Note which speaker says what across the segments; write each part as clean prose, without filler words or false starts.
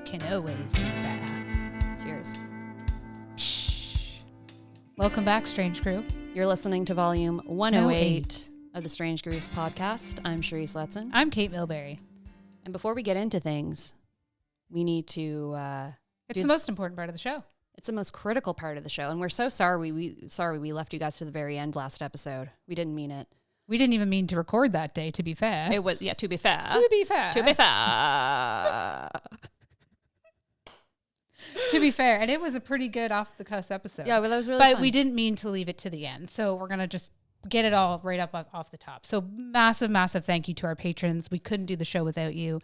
Speaker 1: can always be better.
Speaker 2: Cheers.
Speaker 1: Welcome back, Strange Crew.
Speaker 2: You're listening to volume 108 of the Strange Grooves podcast. I'm Cherise Letson.
Speaker 1: I'm Kate Milbury.
Speaker 2: And before we get into things, we need to...
Speaker 1: it's the most important part of the show.
Speaker 2: It's the most critical part of the show. And we're so sorry we left you guys to the very end last episode. We didn't mean it.
Speaker 1: We didn't even mean to record that day, to be fair.
Speaker 2: It was, to be fair.
Speaker 1: To be fair.
Speaker 2: To be fair.
Speaker 1: To be fair. And it was a pretty good off-the-cuff episode.
Speaker 2: Yeah, well, that was really
Speaker 1: But
Speaker 2: fun.
Speaker 1: we didn't mean to leave it to the end. So we're going to just get it all right up off the top. So massive, massive thank you to our patrons. We couldn't do the show without you.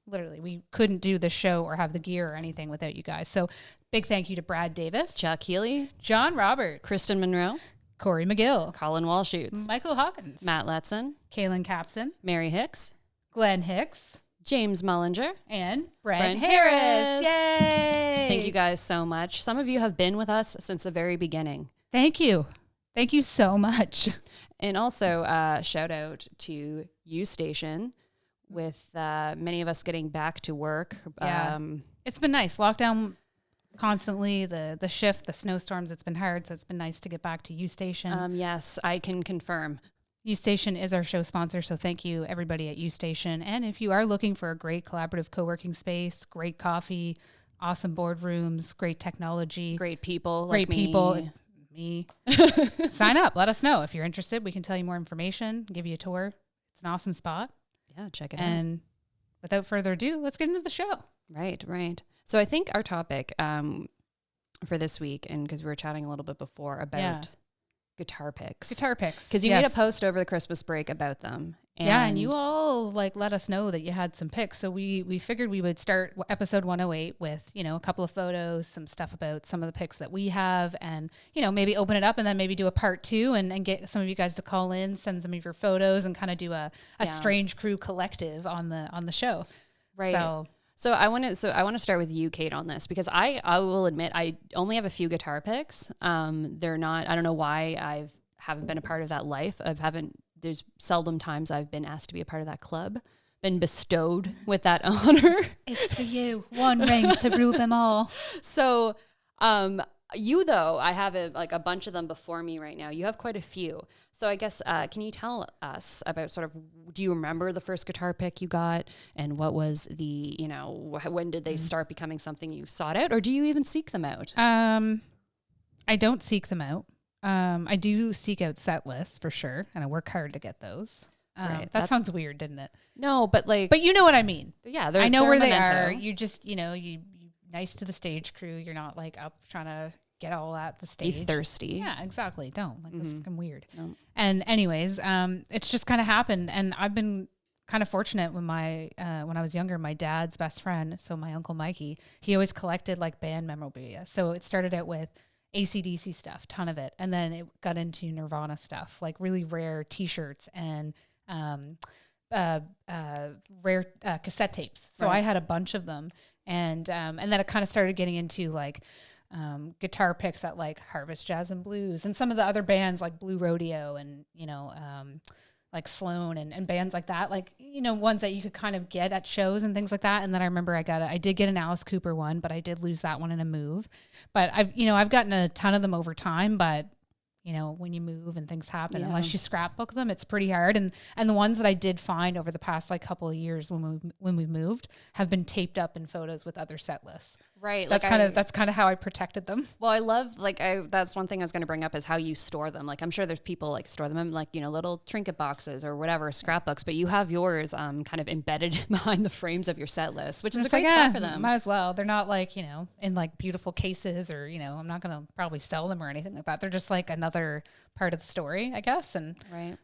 Speaker 1: Literally, we couldn't do the show or have the gear or anything without you guys. So big thank you to Brad Davis,
Speaker 2: Chuck Healy,
Speaker 1: John Roberts,
Speaker 2: Kristen Monroe,
Speaker 1: Corey McGill,
Speaker 2: Colin Walshoots,
Speaker 1: Michael Hawkins,
Speaker 2: Matt Letson,
Speaker 1: Kaylin Capson,
Speaker 2: Mary Hicks,
Speaker 1: Glenn Hicks,
Speaker 2: James Mullinger,
Speaker 1: and Brent
Speaker 2: Harris.
Speaker 1: Yay!
Speaker 2: Thank you guys so much. Some of you have been with us since the very beginning.
Speaker 1: Thank you. Thank you so much.
Speaker 2: And also shout out to U Station with many of us getting back to work.
Speaker 1: Yeah. It's been nice. Lockdown constantly, the shift, the snowstorms, it's been hard. So it's been nice to get back to U Station.
Speaker 2: Yes, I can confirm.
Speaker 1: U Station is our show sponsor. So thank you everybody at U Station. And if you are looking for a great collaborative co-working space, great coffee, awesome boardrooms, great technology,
Speaker 2: Great people.
Speaker 1: great
Speaker 2: like
Speaker 1: people. Me. Sign up. Let us know if you're interested. We can tell you more information, give you a tour. It's an awesome spot.
Speaker 2: Yeah, check it out.
Speaker 1: And without further ado, let's get into the show.
Speaker 2: Right. So I think our topic for this week, and because we were chatting a little bit before about guitar picks. Because you made a post over the Christmas break about them.
Speaker 1: And you all let us know that you had some picks. So we figured we would start episode 108 with, a couple of photos, some stuff about some of the picks that we have, and, maybe open it up and then maybe do a part 2 and get some of you guys to call in, send some of your photos, and kind of do a Strange Crew collective on the show.
Speaker 2: Right. So I want to start with you, Kate, on this, because I will admit I only have a few guitar picks. They're not, I don't know why I haven't been a part of that life. There's seldom times I've been asked to be a part of that club, been bestowed with that honor.
Speaker 1: It's for you. One ring to rule them all.
Speaker 2: So, you though, I have a bunch of them before me right now. You have quite a few. So I guess, can you tell us about do you remember the first guitar pick you got, and what was the, when did they start becoming something you sought out, or do you even seek them out?
Speaker 1: I don't seek them out. I do seek out set lists for sure, and I work hard to get those.
Speaker 2: Right.
Speaker 1: That sounds weird, didn't it?
Speaker 2: No, but
Speaker 1: but you know what I mean.
Speaker 2: Yeah,
Speaker 1: I know
Speaker 2: they're
Speaker 1: where
Speaker 2: a
Speaker 1: they
Speaker 2: memento.
Speaker 1: are. You just, you nice to the stage crew. You're not up trying to get all at the stage.
Speaker 2: Be thirsty.
Speaker 1: Yeah, exactly. Don't that's fucking weird.
Speaker 2: No.
Speaker 1: And anyways, it's just kind of happened, and I've been kind of fortunate when when I was younger, my dad's best friend, so my Uncle Mikey, he always collected band memorabilia. So it started out with AC/DC stuff, ton of it. And then it got into Nirvana stuff, really rare t-shirts and rare cassette tapes. So I had a bunch of them. And then it kind of started getting into guitar picks at Harvest Jazz and Blues and some of the other bands like Blue Rodeo and, Sloan and bands like that, ones that you could kind of get at shows and things like that. And then I remember I did get an Alice Cooper one, but I did lose that one in a move. But I've gotten a ton of them over time, but when you move and things happen, unless you scrapbook them, it's pretty hard. And the ones that I did find over the past couple of years when we moved have been taped up in photos with other set lists.
Speaker 2: Right.
Speaker 1: That's kind of how I protected them.
Speaker 2: Well, I love, that's one thing I was going to bring up is how you store them. I'm sure there's people store them in little trinket boxes or whatever, scrapbooks, but you have yours kind of embedded behind the frames of your set list, which is a great spot for them.
Speaker 1: Might as well. They're not in beautiful cases or, I'm not going to probably sell them or anything like that. They're just another part of the story, I guess. And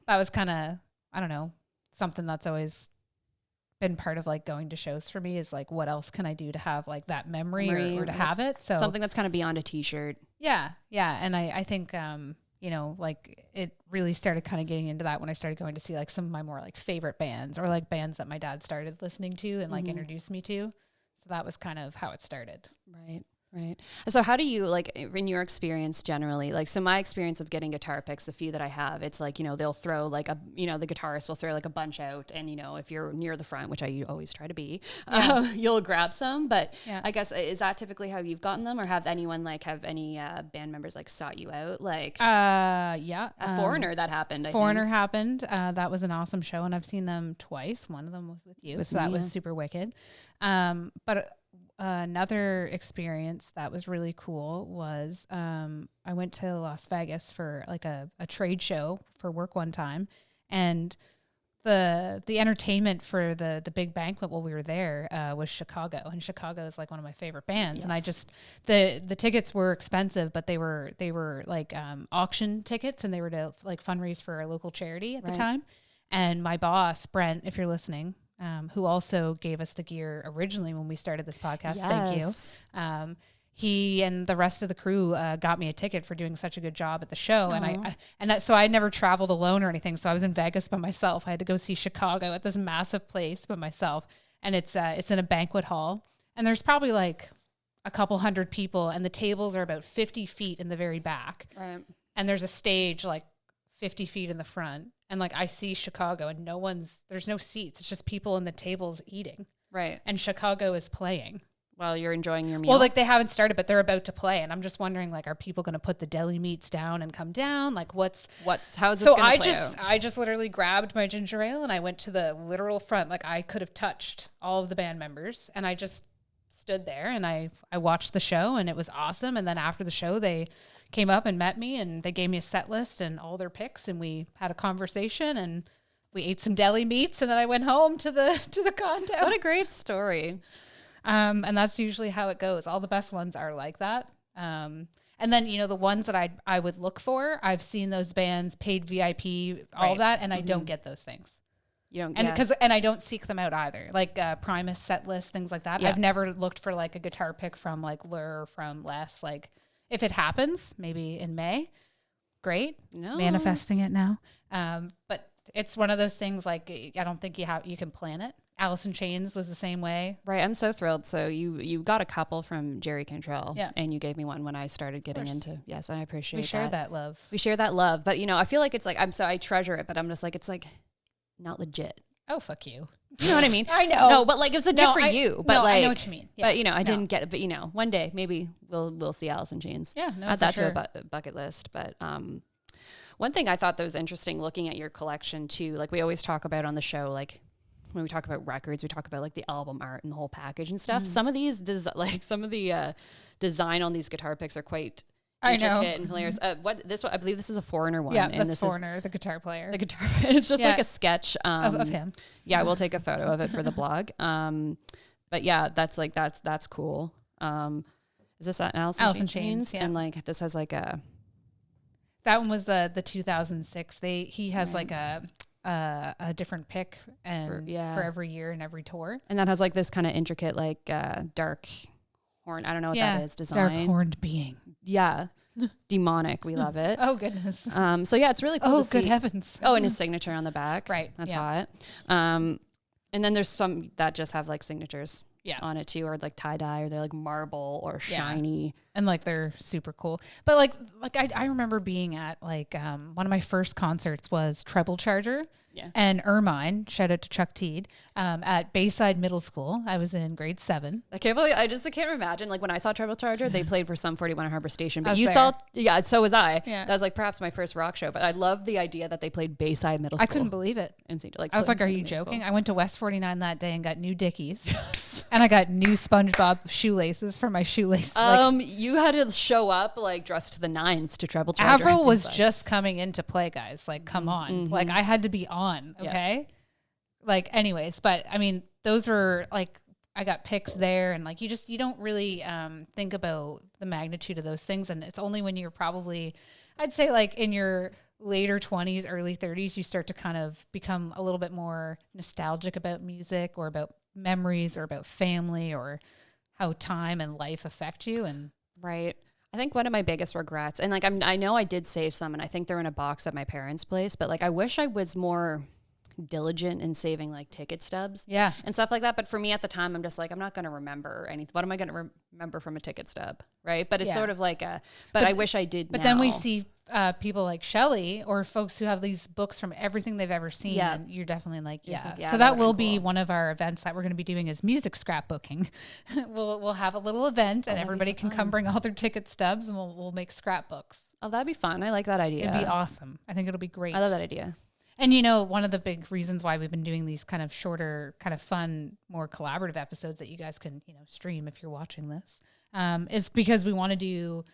Speaker 1: that was kind of, I don't know, something that's always been part of going to shows for me is what else can I do to have that memory or to have it. So
Speaker 2: something that's kind of beyond a t-shirt.
Speaker 1: Yeah. And I think, it really started kind of getting into that when I started going to see some of my more favorite bands or bands that my dad started listening to and introduced me to. So that was kind of how it started.
Speaker 2: Right. Right. So how do you, like, in your experience generally, like, so my experience of getting guitar picks, the few that I have, it's like, they'll throw like the guitarist will throw like a bunch out, and, if you're near the front, which I always try to be, you'll grab some. But I guess, is that typically how you've gotten them, or have any band members like sought you out? Like, a Foreigner that happened.
Speaker 1: Foreigner happened. That was an awesome show, and I've seen them twice. One of them was with you, so that was super wicked. But another experience that was really cool was I went to Las Vegas for like a trade show for work one time, and the entertainment for the big banquet while we were there was Chicago, and Chicago is like one of my favorite bands. And I just the tickets were expensive, but they were like auction tickets, and they were to like fundraise for a local charity at the time. And my boss, Brent, if you're listening, who also gave us the gear originally when we started this podcast. Thank you. He and the rest of the crew got me a ticket for doing such a good job at the show. So I never traveled alone or anything. So I was in Vegas by myself. I had to go see Chicago at this massive place by myself. And it's in a banquet hall. And there's probably like a couple hundred people, and the tables are about 50 feet in the very back.
Speaker 2: Right.
Speaker 1: And there's a stage like 50 feet in the front. And like I see Chicago, and there's no seats. It's just people in the tables eating. Right. And Chicago is playing.
Speaker 2: While you're enjoying your meal.
Speaker 1: Well, like they haven't started, but they're about to play. And I'm just wondering, like, are people going to put the deli meats down and come down? Like
Speaker 2: how's this going to play out?
Speaker 1: I just literally grabbed my ginger ale and I went to the literal front. Like I could have touched all of the band members, and I just stood there and I watched the show, and it was awesome. And then after the show, they came up and met me, and they gave me a set list and all their picks, and we had a conversation, and we ate some deli meats, and then I went home to the condo.
Speaker 2: What a great story.
Speaker 1: And that's usually how it goes. All the best ones are like that. And then, the ones that I would look for, I've seen those bands, paid VIP, all that, and I don't get those things.
Speaker 2: You don't,
Speaker 1: and I don't seek them out either. Like Primus set list, things like that. Yeah. I've never looked for like a guitar pick from like Lure, from Les. Like if it happens, maybe in May, great. No, manifesting it now. But it's one of those things. Like I don't think you can plan it. Allison Chains was the same way.
Speaker 2: Right. I'm so thrilled. So you got a couple from Jerry Cantrell, and you gave me one when I started getting into, yes, and I appreciate that.
Speaker 1: We share that love.
Speaker 2: We share that love. But, I feel like it's like, I treasure it, but I'm just like, it's like not legit.
Speaker 1: Oh, fuck you.
Speaker 2: You know what I mean?
Speaker 1: I know.
Speaker 2: No, but like it's legit for you. But like,
Speaker 1: I know what you mean. Yeah.
Speaker 2: But I didn't get it. But one day maybe we'll see Allison Chains.
Speaker 1: Yeah, no,
Speaker 2: add that to a bucket list. But one thing I thought that was interesting looking at your collection too, like we always talk about on the show, like when we talk about records, we talk about like the album art and the whole package and stuff. Some of these design on these guitar picks are quite intricate and hilarious. I believe this is a Foreigner one.
Speaker 1: Yeah, that's Foreigner, the guitar player.
Speaker 2: It's just like a sketch
Speaker 1: of him.
Speaker 2: Yeah, we'll take a photo of it for the blog. But yeah, that's cool. Is this an Allison Chains? Yeah. And like this has like a.
Speaker 1: That one was the 2006. He has like a different pick for every year and every tour.
Speaker 2: And that has like this kind of intricate like dark horn. I don't know what that is. Design.
Speaker 1: Dark horned being.
Speaker 2: Yeah. Demonic. We love it.
Speaker 1: Oh goodness.
Speaker 2: So yeah, it's really cool to see.
Speaker 1: Oh good heavens.
Speaker 2: Oh, and his signature on the back.
Speaker 1: Right.
Speaker 2: That's hot. And then there's some that just have like signatures on it too, or like tie-dye, or they're like marble or shiny.
Speaker 1: And like they're super cool. But like I remember being at like one of my first concerts was Treble Charger. Yeah. And Ermine, shout out to Chuck Teed, at Bayside Middle School. I was in grade 7.
Speaker 2: I can't imagine. Like when I saw Treble Charger, they played for some 41 Harbor Station. But so was I. Yeah. That was like perhaps my first rock show. But I love the idea that they played Bayside Middle School.
Speaker 1: I couldn't believe it.
Speaker 2: Like,
Speaker 1: I was like, are you joking? I went to West 49 that day and got new Dickies. Yes. And I got new SpongeBob shoelaces for my shoelaces.
Speaker 2: You had to show up like dressed to the nines to Treble Charger.
Speaker 1: Avril was just coming into play, guys. Like, come on. Mm-hmm. Like I had to be on. Okay. Yeah. Like anyways, but I mean, those were like, I got picks there, and like, you don't really think about the magnitude of those things. And it's only when you're probably, I'd say like in your later 20s, early 30s, you start to kind of become a little bit more nostalgic about music, or about memories, or about family, or how time and life affect you. And
Speaker 2: right. I think one of my biggest regrets, and like I know I did save some, and I think they're in a box at my parents' place, but like I wish I was more diligent in saving like ticket stubs
Speaker 1: Yeah.
Speaker 2: and stuff like that. But for me at the time, I'm just like, I'm not going to remember anything. What am I going to remember from a ticket stub? Right. But it's sort of like but I wish I did.
Speaker 1: But then we see people like Shelley or folks who have these books from everything they've ever seen. Yeah. And you're definitely like, So that will be one of our events that we're going to be doing is music scrapbooking. we'll have a little event and everybody can come bring all their ticket stubs and we'll make scrapbooks.
Speaker 2: Oh, that'd be fun. I like that idea.
Speaker 1: It'd be awesome. I think it'll be great.
Speaker 2: I love that idea.
Speaker 1: And, you know, one of the big reasons why we've been doing these kind of shorter, kind of fun, more collaborative episodes that you guys can, you know, stream if you're watching this, is because we want to do,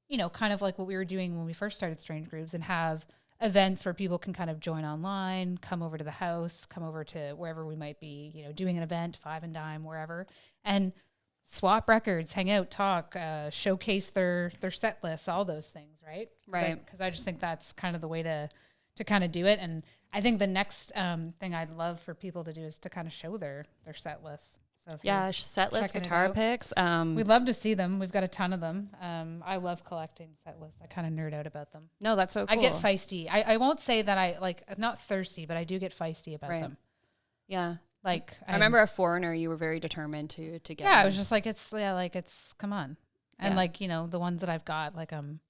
Speaker 1: you know, kind of like what we were doing when we first started Strange Grooves and have events where people can kind of join online, come over to the house, come over to wherever we might be, you know, doing an event, Five and Dime, wherever, and swap records, hang out, talk, showcase their set lists, all those things, right?
Speaker 2: Right.
Speaker 1: Because I just think that's kind of the way to kind of do it. And I think the next thing I'd love for people to do is to kind of show their set lists. So
Speaker 2: set list guitar picks.
Speaker 1: We'd love to see them. We've got a ton of them. I love collecting set lists. I kind of nerd out about them.
Speaker 2: No, that's so cool.
Speaker 1: I get feisty. I won't say that I like, not thirsty, but I do get feisty about them.
Speaker 2: Yeah.
Speaker 1: Like
Speaker 2: I remember a Foreigner, you were very determined to get.
Speaker 1: Yeah, them. I was just like, it's come on. And like, you know, the ones that I've got, like I'm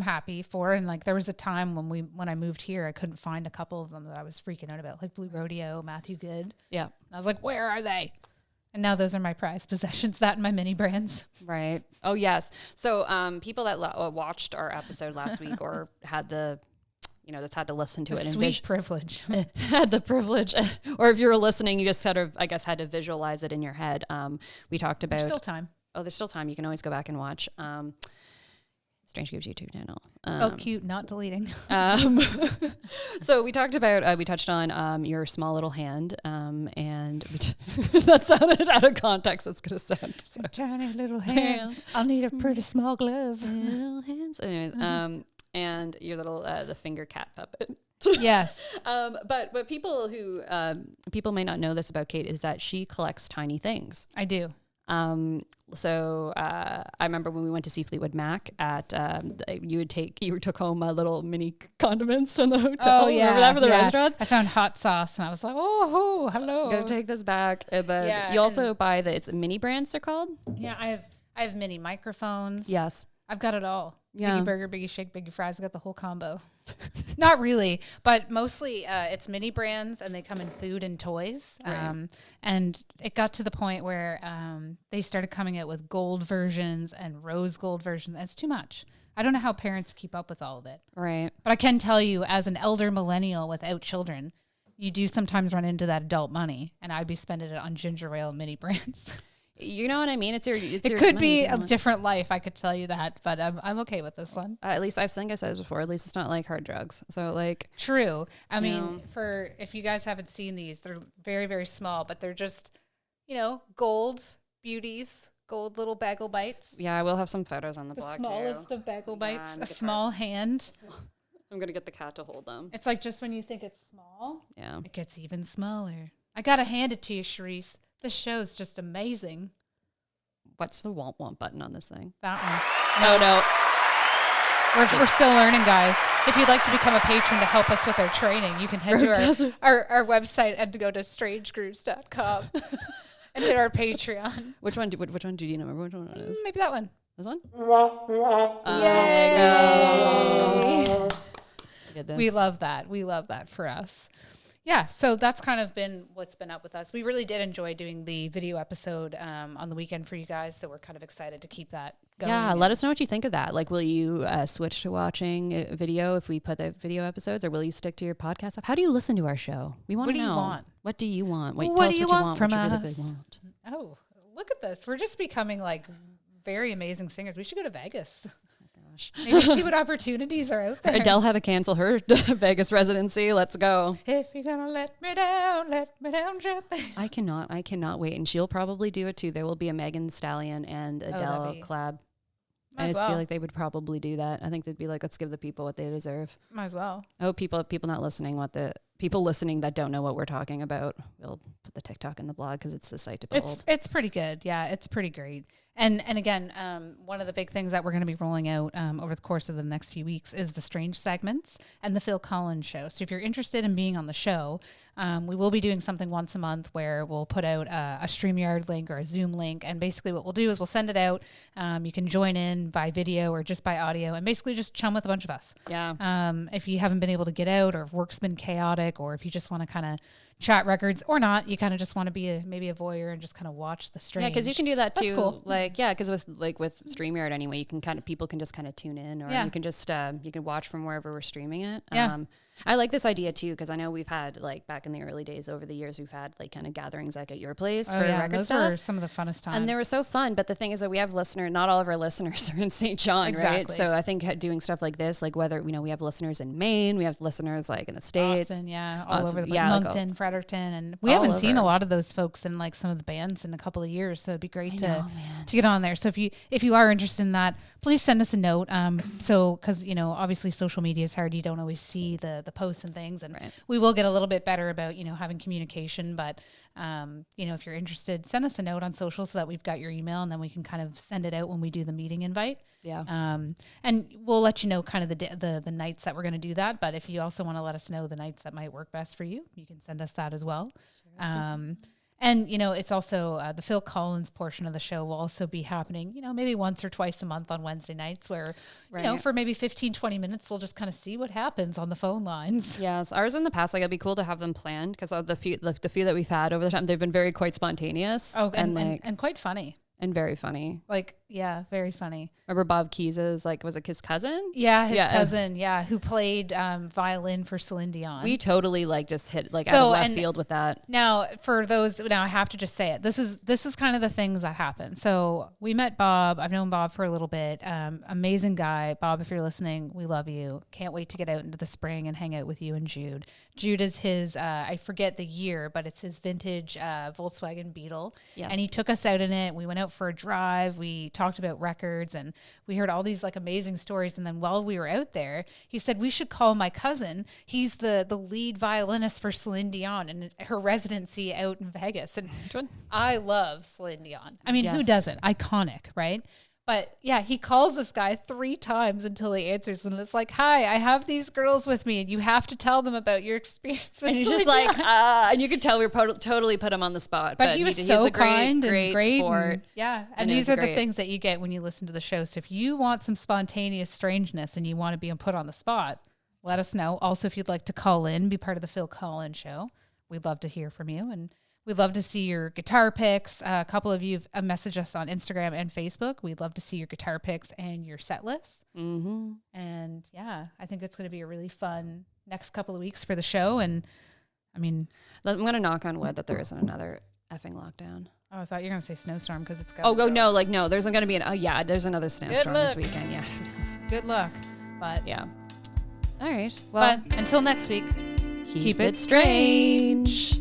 Speaker 1: happy for. And like, there was a time when I moved here, I couldn't find a couple of them that I was freaking out about, like Blue Rodeo, Matthew Good. Yeah. And I was like, where are they? And now those are my prized possessions, that and my mini brands.
Speaker 2: Right. Oh, yes. So people that watched our episode last week or had the, you know, just had to listen to it.
Speaker 1: Sweet privilege.
Speaker 2: Had the privilege. Or if you were listening, you just sort of, I guess, had to visualize it in your head. We talked about.
Speaker 1: There's still time.
Speaker 2: Oh, there's still time. You can always go back and watch. Strange Grooves YouTube channel.
Speaker 1: Cute, not deleting.
Speaker 2: So we talked about, we touched on your small little hand, and that sounded out of context. That's going to sound so.
Speaker 1: Tiny little hands. I'll need a pretty small glove.
Speaker 2: Little hands. Anyways, and your little the finger cat puppet.
Speaker 1: Yes.
Speaker 2: But people who people may not know this about Kate is that she collects tiny things.
Speaker 1: I do.
Speaker 2: So I remember when we went to see Fleetwood Mac at you took home little mini condiments from the hotel.
Speaker 1: Oh yeah,
Speaker 2: remember that for the restaurants?
Speaker 1: I found hot sauce and I was like, oh, hello.
Speaker 2: Gotta take this back. And then you also buy it's mini brands they're called.
Speaker 1: Yeah, I have mini microphones.
Speaker 2: Yes,
Speaker 1: I've got it all.
Speaker 2: Yeah.
Speaker 1: Biggie burger, biggie shake, biggie fries. I got the whole combo. Not really, but mostly it's mini brands and they come in food and toys.
Speaker 2: Right.
Speaker 1: And it got to the point where they started coming out with gold versions and rose gold versions. It's too much. I don't know how parents keep up with all of it.
Speaker 2: Right.
Speaker 1: But I can tell you, as an elder millennial without children, you do sometimes run into that adult money, and I'd be spending it on ginger ale mini brands.
Speaker 2: You know what I mean? It
Speaker 1: could be a different life. I could tell you that, but I'm okay with this one.
Speaker 2: At least I think I said this before. At least it's not like hard drugs. So like
Speaker 1: true. I mean, if you guys haven't seen these, they're very, very small, but they're just, you know, gold beauties, gold little bagel bites.
Speaker 2: Yeah, I will have some photos on the blog.
Speaker 1: The smallest of bagel bites, a small hand.
Speaker 2: I'm gonna get the cat to hold them.
Speaker 1: It's like just when you think it's small,
Speaker 2: it
Speaker 1: gets even smaller. I gotta hand it to you, Charisse. This show's just amazing.
Speaker 2: What's the want button on this thing?
Speaker 1: That one. No. We're still learning, guys. If you'd like to become a patron to help us with our training, you can head to our website and go to strangegrooves.com and hit our Patreon.
Speaker 2: Which one do you remember? Which one it is?
Speaker 1: Maybe that one.
Speaker 2: This one?
Speaker 1: Yay! We love that. We love that for us. Yeah, so that's kind of been what's been up with us. We really did enjoy doing the video episode on the weekend for you guys, so we're kind of excited to keep that going.
Speaker 2: Yeah, let us know what you think of that. Like, will you switch to watching video if we put the video episodes, or will you stick to your podcast? How do you listen to our show? We want to know. What do you want? Wait, tell us what you want from us. Really want.
Speaker 1: Oh, look at this. We're just becoming like very amazing singers. We should go to Vegas. Maybe see what opportunities are out there.
Speaker 2: Adele had to cancel her Vegas residency. Let's go.
Speaker 1: If you're gonna let me down gently.
Speaker 2: I cannot wait. And she'll probably do it too. There will be a Megan Stallion and Adele collab. I just feel like they would probably do that. I think they'd be like, let's give the people what they deserve.
Speaker 1: Might as well.
Speaker 2: Oh, people not listening, people listening that don't know what we're talking about, we'll put the TikTok and the blog because it's the site to behold.
Speaker 1: It's pretty good. Yeah, it's pretty great. And again, one of the big things that we're going to be rolling out over the course of the next few weeks is the Strange segments and the Phil Collins show. So if you're interested in being on the show, we will be doing something once a month where we'll put out a StreamYard link or a Zoom link. And basically what we'll do is we'll send it out. You can join in by video or just by audio and basically just chum with a bunch of us.
Speaker 2: Yeah.
Speaker 1: If you haven't been able to get out or if work's been chaotic or if you just want to kind of chat records or not, you kind of just want to be maybe a voyeur and just kind of watch the Strange.
Speaker 2: Yeah, because you can do that too.
Speaker 1: That's cool.
Speaker 2: Because with StreamYard anyway, you can people can just kind of tune in, or you can just you can watch from wherever we're streaming it.
Speaker 1: Yeah.
Speaker 2: I like this idea too, because I know we've had back in the early days over the years, we've had kind of gatherings at your place for record
Speaker 1: those
Speaker 2: stuff.
Speaker 1: were some of the funnest times.
Speaker 2: And they were so fun. But the thing is that we have not all of our listeners are in St. John, right? So I think doing stuff like this, whether, we have listeners in Maine, we have listeners in the States.
Speaker 1: Austin, all over the place. Moncton, Fredericton. And we
Speaker 2: all
Speaker 1: haven't seen
Speaker 2: over.
Speaker 1: a lot of those folks in some of the bands in a couple of years. So it'd be great to get on there. So if you are interested in that, please send us a note. Because, obviously social media is hard. You don't always see the posts and things. And we will get a little bit better about, having communication. But, if you're interested, send us a note on social so that we've got your email and then we can kind of send it out when we do the meeting invite.
Speaker 2: Yeah.
Speaker 1: And we'll let you know kind of the nights that we're going to do that. But if you also want to let us know the nights that might work best for you, you can send us that as well. Sure. And, it's also the Phil Collins portion of the show will also be happening, maybe once or twice a month on Wednesday nights where, for maybe 15, 20 minutes, we'll just kind of see what happens on the phone lines.
Speaker 2: Yes. Ours in the past, it'd be cool to have them planned because the few that we've had over the time, they've been very quite spontaneous.
Speaker 1: Oh, and quite funny.
Speaker 2: And very funny.
Speaker 1: Very funny.
Speaker 2: Remember Bob Keys's, was it his cousin?
Speaker 1: Yeah, his cousin, who played violin for Celine Dion.
Speaker 2: We totally just hit out of left field with that.
Speaker 1: Now, I have to just say it. This is kind of the things that happen. So we met Bob. I've known Bob for a little bit. Amazing guy. Bob, if you're listening, we love you. Can't wait to get out into the spring and hang out with you and Jude. Jude is his, I forget the year, but it's his vintage Volkswagen Beetle.
Speaker 2: Yes.
Speaker 1: And he took us out in it. We went out for a drive. We talked about records and we heard all these amazing stories. And then while we were out there, he said, we should call my cousin. He's the lead violinist for Celine Dion and her residency out in Vegas. And I love Celine Dion. I mean, who doesn't? Iconic, right? But yeah, he calls this guy 3 times until he answers. And it's hi, I have these girls with me and you have to tell them about your experience with
Speaker 2: And he's
Speaker 1: Celine
Speaker 2: just
Speaker 1: Dion.
Speaker 2: and you could tell we totally put him on the spot.
Speaker 1: But he was
Speaker 2: he's
Speaker 1: so
Speaker 2: a
Speaker 1: kind
Speaker 2: great
Speaker 1: and great.
Speaker 2: sport.
Speaker 1: And these are the things that you get when you listen to the show. So if you want some spontaneous strangeness and you want to be put on the spot, let us know. Also, if you'd like to call in, be part of the Phil Collins show, we'd love to hear from you. And we'd love to see your guitar picks. A couple of you have messaged us on Instagram and Facebook. We'd love to see your guitar picks and your set lists.
Speaker 2: Mm-hmm.
Speaker 1: And I think it's going to be a really fun next couple of weeks for the show. And I mean,
Speaker 2: I'm going to knock on wood that there isn't another effing lockdown.
Speaker 1: Oh, I thought you were going to say snowstorm because it's
Speaker 2: got. No, there's going to be there's another snowstorm this weekend. Yeah.
Speaker 1: Good luck. But
Speaker 2: yeah. All right. Well,
Speaker 1: but until next week,
Speaker 2: keep it strange.